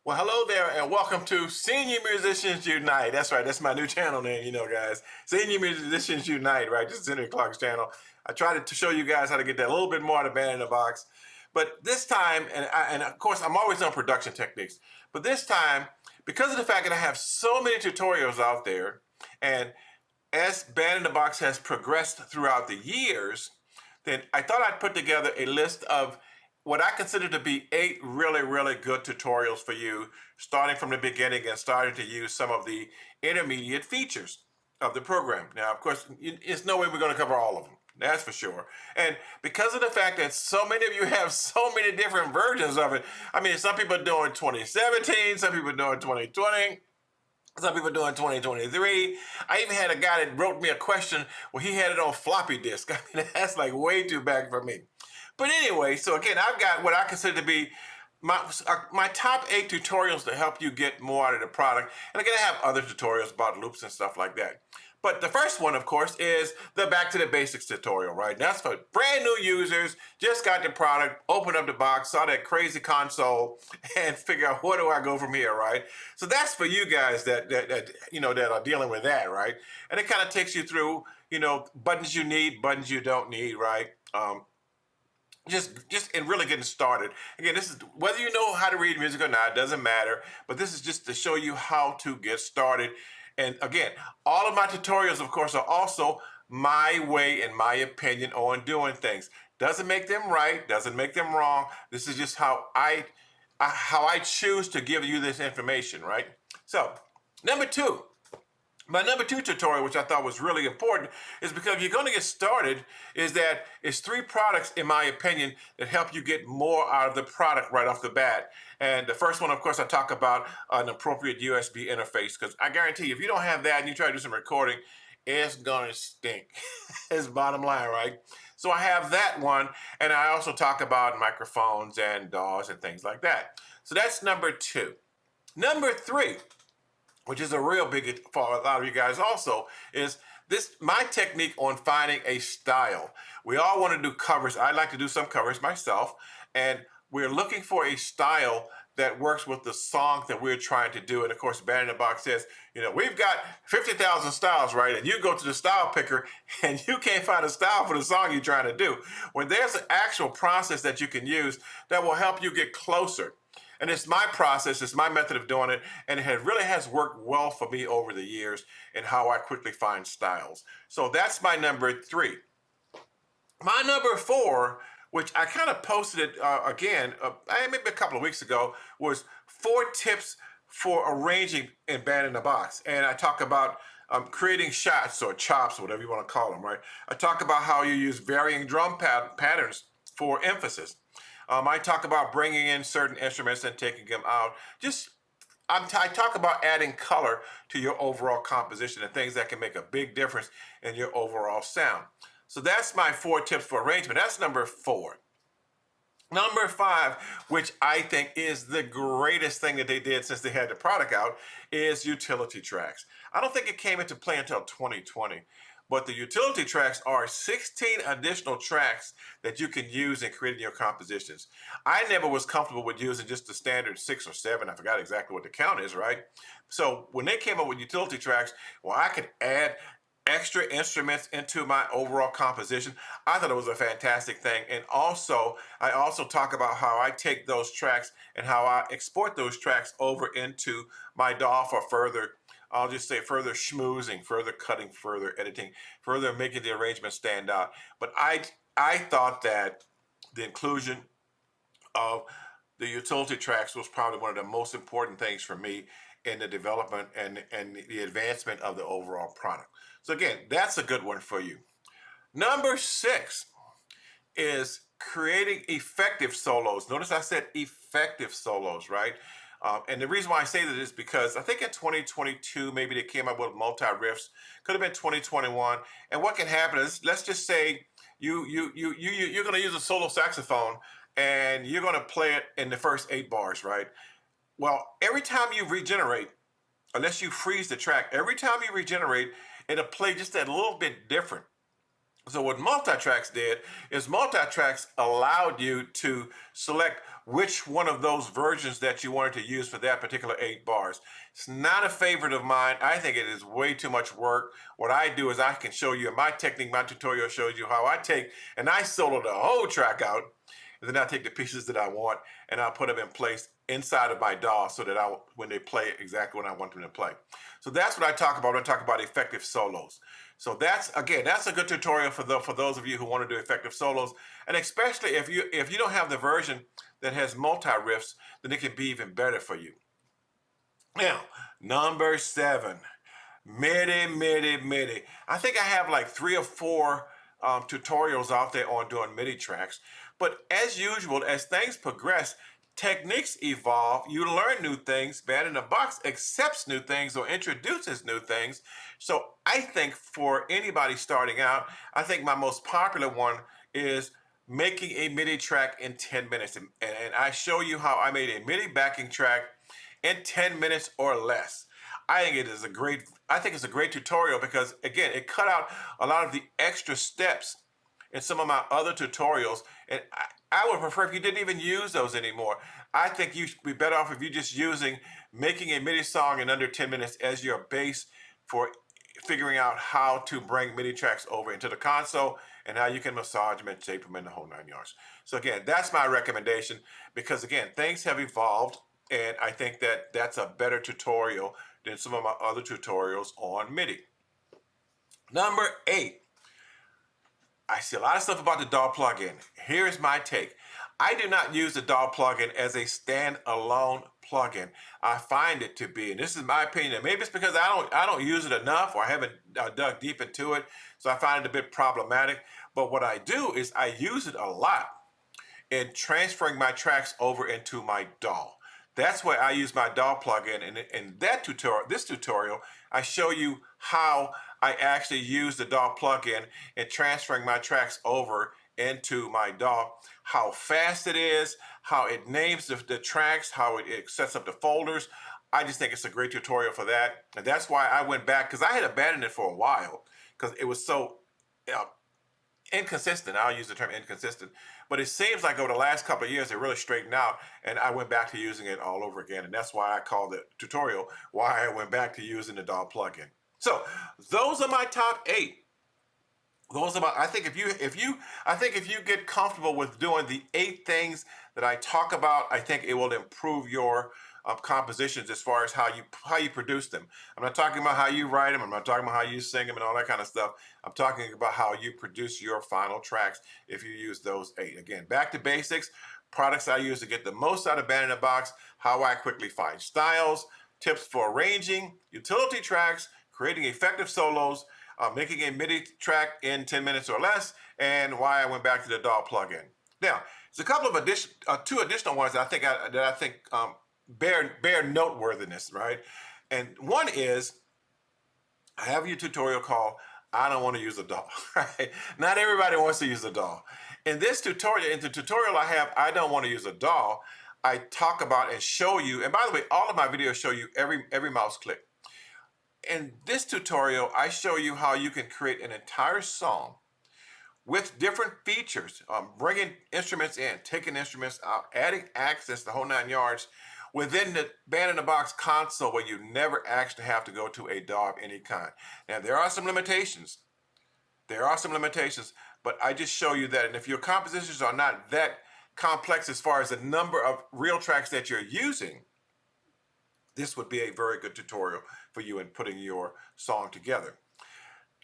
Well, hello there, and welcome to Senior Musicians Unite. That's right, that's my new channel name, guys. Senior Musicians Unite, right? This is Henry Clark's channel. I try to show you guys how to get that a little bit more out of Band in the Box. But this time, and of course, I'm always on production techniques, but this time, because of the fact that I have so many tutorials out there, and as Band in the Box has progressed throughout the years, then I thought I'd put together a list of what I consider to be 8 really, really good tutorials for you, starting from the beginning and starting to use some of the intermediate features of the program. Now, of course, it's no way we're going to cover all of them. That's for sure. And because of the fact that so many of you have so many different versions of it, I mean, some people are doing 2017, some people are doing 2020. Some people doing 2023. I even had a guy that wrote me a question where he had it on floppy disk. I mean, that's like way too back for me. But anyway, so again, I've got what I consider to be my top 8 tutorials to help you get more out of the product. And again, I have other tutorials about loops and stuff like that. But the first one, of course, is the Back to the Basics tutorial, right? That's for brand new users, just got the product, open up the box, saw that crazy console, and figure out where do I go from here, right? So that's for you guys that are dealing with that, right? And it kind of takes you through, buttons you need, buttons you don't need, right? Just in really getting started. Again, this is whether you know how to read music or not, it doesn't matter, but this is just to show you how to get started. And again, all of my tutorials, of course, are also my way and my opinion on doing things. Doesn't make them right, doesn't make them wrong. This is just how I choose to give you this information, right? So, my number two tutorial, which I thought was really important, is because if you're going to get started, is that it's 3 products, in my opinion, that help you get more out of the product right off the bat. And the first one, of course, I talk about an appropriate USB interface, because I guarantee you, if you don't have that and you try to do some recording, it's going to stink. It's bottom line, right? So I have that one, and I also talk about microphones and DAWs and things like that. So that's number 2. Number 3, which is a real big for a lot of you guys also, is my technique on finding a style. We all want to do covers. I like to do some covers myself, and we're looking for a style that works with the song that we're trying to do. And of course, Band in the Box says, we've got 50,000 styles, right? And you go to the style picker and you can't find a style for the song you're trying to do. When there's an actual process that you can use that will help you get closer. And it's my process, it's my method of doing it, and it really has worked well for me over the years in how I quickly find styles. So that's my number 3. My number 4, which I kind of posted it again, maybe a couple of weeks ago, was 4 tips for arranging in Band in the Box. And I talk about creating shots or chops, whatever you want to call them, right? I talk about how you use varying drum patterns for emphasis. I talk about bringing in certain instruments and taking them out. I talk about adding color to your overall composition and things that can make a big difference in your overall sound. So that's my 4 tips for arrangement. That's number 4. Number 5, which I think is the greatest thing that they did since they had the product out, is utility tracks. I don't think it came into play until 2020. But the utility tracks are 16 additional tracks that you can use in creating your compositions. I never was comfortable with using just the standard 6 or 7. I forgot exactly what the count is, right? So when they came up with utility tracks, well, I could add extra instruments into my overall composition. I thought it was a fantastic thing. And also, I also talk about how I take those tracks and how I export those tracks over into my DAW for further, I'll just say, further schmoozing, further cutting, further editing, further making the arrangement stand out. But I thought that the inclusion of the utility tracks was probably one of the most important things for me in the development and the advancement of the overall product. So again, that's a good one for you. Number 6 is creating effective solos. Notice I said effective solos, right? And the reason why I say that is because I think in 2022, maybe they came up with multi-riffs. Could have been 2021. And what can happen is, let's just say you're going to use a solo saxophone and you're going to play it in the first 8 bars, right? Well, every time you regenerate, unless you freeze the track, every time you regenerate, it'll play just a little bit different. So what multi-tracks did is multi-tracks allowed you to select which one of those versions that you wanted to use for that particular 8 bars. It's not a favorite of mine. I think it is way too much work. What I do is I can show you my technique. My tutorial shows you how I take and I solo the whole track out, and then I take the pieces that I want and I'll put them in place inside of my DAW so that when they play exactly what I want them to play. So that's what I talk about when I talk about effective solos. So that's a good tutorial for those of you who want to do effective solos, and especially if you don't have the version that has multi riffs, then it can be even better for you. Now, number 7, MIDI. I think I have like 3 or 4 tutorials out there on doing MIDI tracks. But as usual, as things progress, techniques evolve, you learn new things, Band in the Box accepts new things or introduces new things. So I think for anybody starting out, I think my most popular one is making a MIDI track in 10 minutes. And I show you how I made a MIDI backing track in 10 minutes or less. I think it's a great tutorial because again, it cut out a lot of the extra steps in some of my other tutorials. And I would prefer if you didn't even use those anymore. I think you should be better off if you're just using making a MIDI song in under 10 minutes as your base for figuring out how to bring MIDI tracks over into the console and how you can massage them and shape them in the whole 9 yards. So again, that's my recommendation because again, things have evolved and I think that that's a better tutorial than some of my other tutorials on MIDI. Number 8. I see a lot of stuff about the DAW plugin. Here's my take. I do not use the DAW plugin as a standalone plugin. I find it to be, and this is my opinion, and maybe it's because I don't use it enough or I haven't dug deep into it, so I find it a bit problematic. But what I do is I use it a lot in transferring my tracks over into my DAW. That's why I use my DAW plugin. And in this tutorial, I show you how I actually use the DAW plugin in transferring my tracks over into my DAW, how fast it is, how it names the tracks, how it sets up the folders. I just think it's a great tutorial for that. And that's why I went back, because I had abandoned it for a while because it was so inconsistent. I'll use the term inconsistent, but it seems like over the last couple of years it really straightened out, and I went back to using it all over again. And that's why I call the tutorial why I went back to using the DAW plugin. So those are my top 8. Those are my. I think if you get comfortable with doing the 8 things that I talk about, I think it will improve your compositions as far as how you produce them. I'm not talking about how you write them. I'm not talking about how you sing them and all that kind of stuff. I'm talking about how you produce your final tracks if you use those 8. Again, back to basics. Products I use to get the most out of Band in the Box. How I quickly find styles. Tips for arranging. Utility tracks. Creating effective solos. Making a MIDI track in 10 minutes or less, and why I went back to the DAW plugin. Now, there's a couple of 2 additional ones that I think bear noteworthiness, right? And one is I have a tutorial called "I Don't Want to Use a DAW." Right? Not everybody wants to use a DAW. In the tutorial I have, "I Don't Want to Use a DAW," I talk about and show you. And by the way, all of my videos show you every mouse click. In this tutorial, I show you how you can create an entire song with different features, bringing instruments in, taking instruments out, adding accents, the whole 9 yards, within the Band in the Box console where you never actually have to go to a DAW of any kind. Now, there are some limitations. But I just show you that. And if your compositions are not that complex as far as the number of real tracks that you're using, this would be a very good tutorial for you in putting your song together.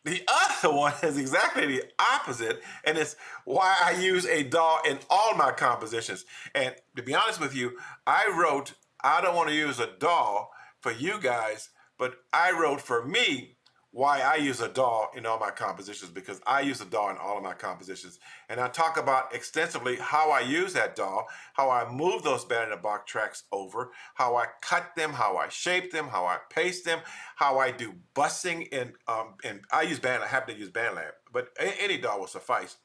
The other one is exactly the opposite, and it's why I use a DAW in all my compositions. And to be honest with you, I wrote, I don't want to use a DAW for you guys, but I wrote for me why I use a DAW in all my compositions, because I use a DAW in all of my compositions. And I talk about extensively how I use that DAW, how I move those Band in the Box tracks over, how I cut them, how I shape them, how I paste them, how I do bussing, and I happen to use BandLab, but any DAW will suffice.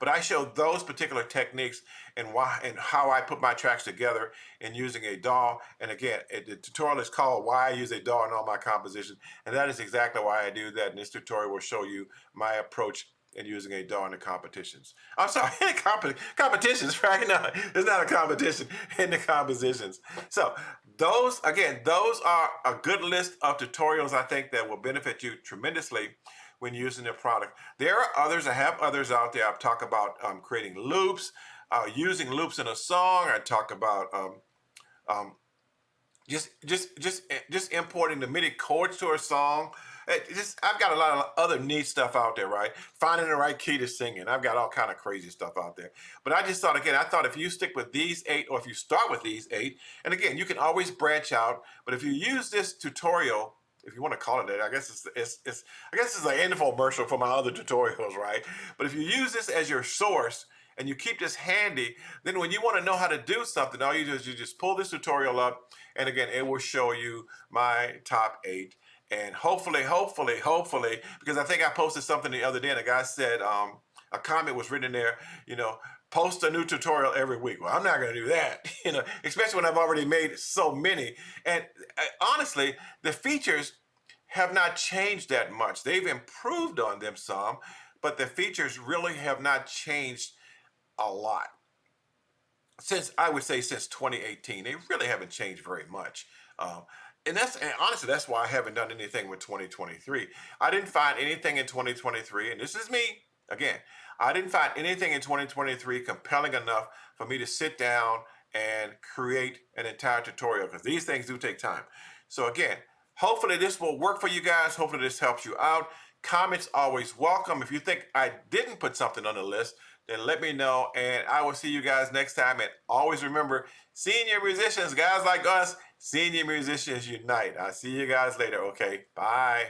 But I show those particular techniques and why and how I put my tracks together in using a DAW. And again, the tutorial is called "Why I Use a DAW in All My Compositions," and that is exactly why I do that. And this tutorial will show you my approach and using a DAW in the competitions. I'm sorry, in the competitions, right? No, it's not a competition in the compositions. So those are a good list of tutorials I think that will benefit you tremendously when using the product. There are others. I have others out there. I've talked about creating loops, using loops in a song. I talk about um, just importing the MIDI chords to a song. I've got a lot of other neat stuff out there, right? Finding the right key to sing in. I've got all kind of crazy stuff out there. But I just thought again, I thought if you stick with these 8, or if you start with these 8, and again, you can always branch out. But if you use this tutorial, if you want to call it that, I guess it's I guess it's an infomercial for my other tutorials, right? But if you use this as your source and you keep this handy, then when you want to know how to do something, all you do is you just pull this tutorial up, and again, it will show you my top 8. And hopefully, because I think I posted something the other day, and a guy said a comment was written in there, post a new tutorial every week. Well, I'm not going to do that, especially when I've already made so many. And honestly, the features have not changed that much. They've improved on them some, but the features really have not changed a lot since, I would say, since 2018. They really haven't changed very much. Um, and honestly, that's why I haven't done anything with 2023. I didn't find anything in 2023, and this is me again. I didn't find anything in 2023 compelling enough for me to sit down and create an entire tutorial, because these things do take time. So again, hopefully this will work for you guys. Hopefully this helps you out. Comments always welcome. If you think I didn't put something on the list, then let me know, and I will see you guys next time. And always remember, senior musicians, guys like us, senior musicians unite. I'll see you guys later. Okay, bye.